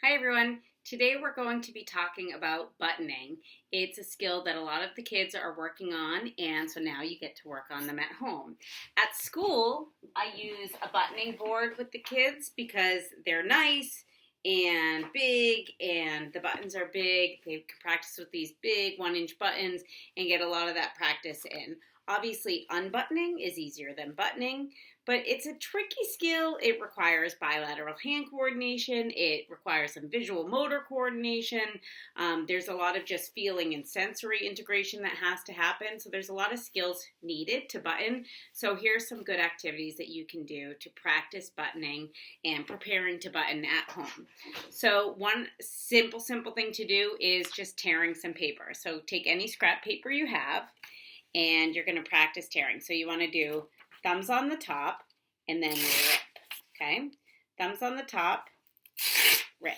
Hi everyone. Today we're going to be talking about buttoning. It's a skill that a lot of the kids are working on, and so now you get to work on them at home. At school, I use a buttoning board with the kids because they're nice and big, and the buttons are big. They can practice with these big 1-inch buttons and get a lot of that practice in. Obviously, unbuttoning is easier than buttoning, but it's a tricky skill. It requires bilateral hand coordination. It requires some visual motor coordination. There's a lot of just feeling and sensory integration that has to happen. So there's a lot of skills needed to button. So here's some good activities that you can do to practice buttoning and preparing to button at home. So one simple thing to do is just tearing some paper. So take any scrap paper you have, and you're going to practice tearing. So you want to do thumbs on the top and then rip, okay? Thumbs on the top, rip.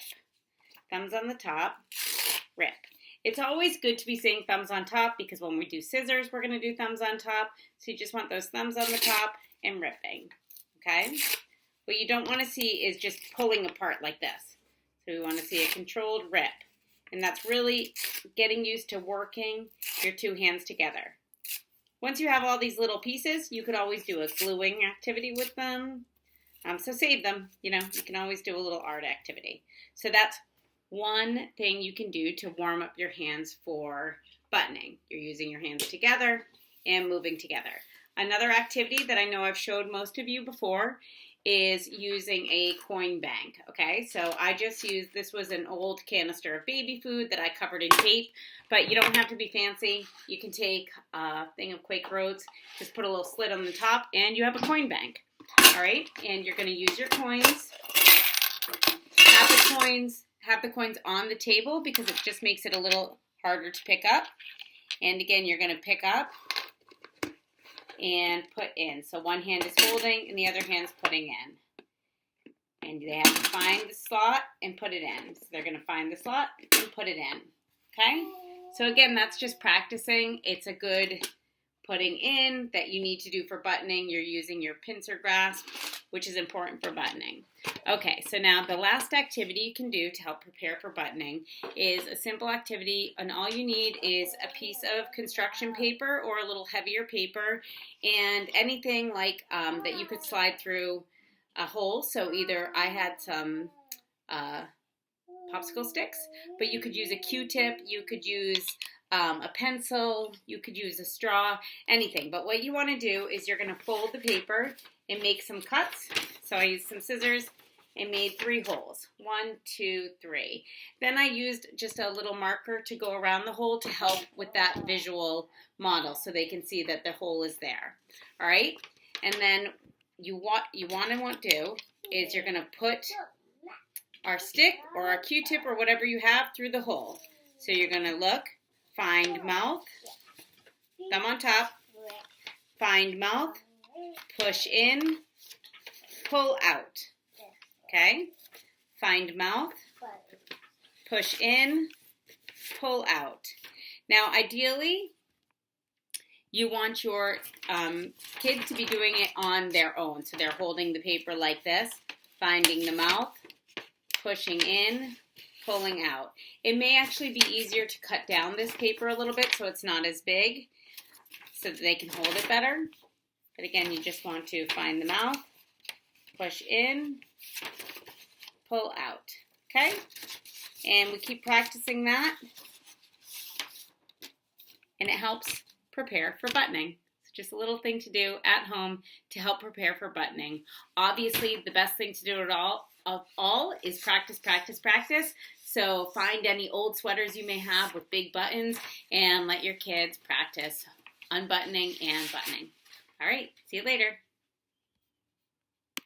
Thumbs on the top, rip. It's always good to be saying thumbs on top because when we do scissors, we're going to do thumbs on top. So you just want those thumbs on the top and ripping, okay? What you don't want to see is just pulling apart like this. So we want to see a controlled rip. And that's really getting used to working your two hands together. Once you have all these little pieces, you could always do a gluing activity with them. So save them. You can always do a little art activity. So that's one thing you can do to warm up your hands for buttoning. You're using your hands together and moving together. Another activity that I know I've showed most of you before is using a coin bank, okay? So I just used, this was an old canister of baby food that I covered in tape, but you don't have to be fancy. You can take a thing of Quaker Oats, just put a little slit on the top, and you have a coin bank, all right? And you're gonna use your coins, have the coins on the table because it just makes it a little harder to pick up. And again, you're gonna pick up and put in. So one hand is holding and the other hand's putting in. And they have to find the slot and put it in. So they're going to find the slot and put it in. Okay? So again, that's just practicing. It's a good putting in that you need to do for buttoning. You're using your pincer grasp, which is important for buttoning. Okay, so now the last activity you can do to help prepare for buttoning is a simple activity, and all you need is a piece of construction paper or a little heavier paper and anything like that you could slide through a hole. So either I had some popsicle sticks, but you could use a Q-tip, you could use a pencil, you could use a straw, anything. But what you want to do is you're going to fold the paper and make some cuts. So I used some scissors and made 3 holes. 1, 2, 3. Then I used just a little marker to go around the hole to help with that visual model so they can see that the hole is there. All right? And then what you want to do is you're going to put our stick or our Q-tip or whatever you have through the hole. So you're going to look, find mouth, thumb on top, find mouth, push in, pull out. Okay? Find mouth, push in, pull out. Now, ideally, you want your kid to be doing it on their own. So they're holding the paper like this, finding the mouth, pushing in, pulling out. It may actually be easier to cut down this paper a little bit so it's not as big so that they can hold it better. But again, you just want to find the mouth, push in, pull out, okay? And we keep practicing that, and it helps prepare for buttoning. It's just a little thing to do at home to help prepare for buttoning. Obviously, the best thing to do of all is practice, practice, practice. So find any old sweaters you may have with big buttons and let your kids practice unbuttoning and buttoning. All right, see you later.